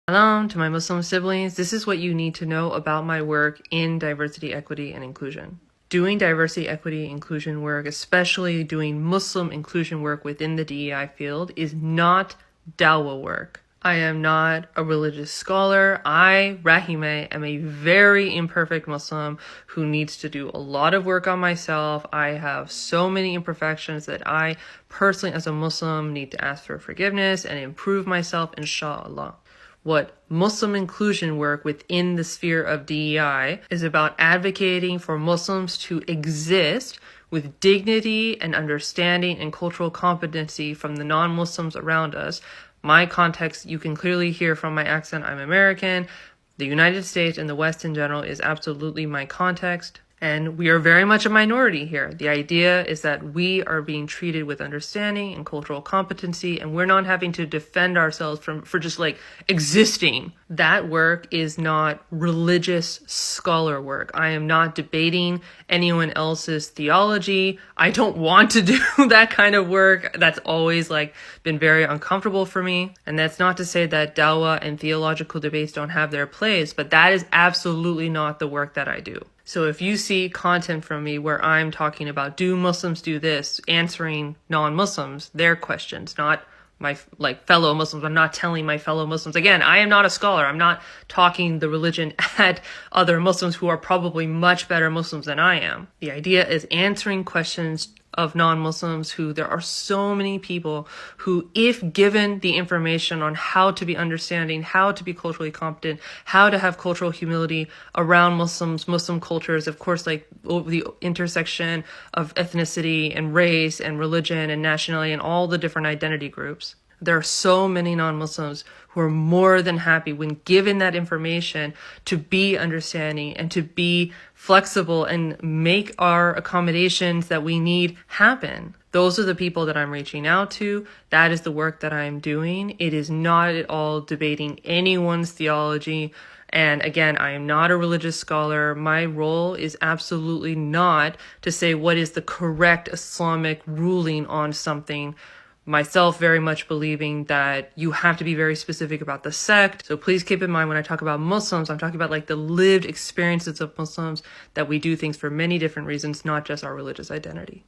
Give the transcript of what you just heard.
Salam to my Muslim siblings. This is what you need to know about my work in diversity, equity, and inclusion. Doing diversity, equity, inclusion work, especially doing Muslim inclusion work within the DEI field, is not dawah work. I am not a religious scholar. I, Rahimeh, am a very imperfect Muslim who needs to do a lot of work on myself. I have so many imperfections that I personally, as a Muslim, need to ask for forgiveness and improve myself, inshallah. What Muslim inclusion work within the sphere of DEI is about advocating for Muslims to exist with dignity and understanding and cultural competency from the non-Muslims around us. My context, you can clearly hear from my accent, I'm American. The United States and the West in general is absolutely my context. And we are very much a minority here. The idea is that we are being treated with understanding and cultural competency, and we're not having to defend ourselves for just like existing. That work is not religious scholar work. I am not debating anyone else's theology. I don't want to do that kind of work. That's always been very uncomfortable for me. And that's not to say that dawah and theological debates don't have their place, but that is absolutely not the work that I do. So if you see content from me where I'm talking about, do Muslims do this, answering non-Muslims, their questions, not my fellow Muslims. I'm not telling my fellow Muslims. Again, I am not a scholar. I'm not talking the religion at other Muslims who are probably much better Muslims than I am. The idea is answering questions of non-Muslims who there are so many people who, if given the information on how to be understanding, how to be culturally competent, how to have cultural humility around Muslims, Muslim cultures, of course, the intersection of ethnicity and race and religion and nationality and all the different identity groups. There are so many non-Muslims who are more than happy when given that information to be understanding and to be flexible and make our accommodations that we need happen. Those are the people that I'm reaching out to. That is the work that I'm doing. It is not at all debating anyone's theology. And again, I am not a religious scholar. My role is absolutely not to say what is the correct Islamic ruling on something. Myself very much believing that you have to be very specific about the sect. So please keep in mind when I talk about Muslims, I'm talking about the lived experiences of Muslims, that we do things for many different reasons, not just our religious identity.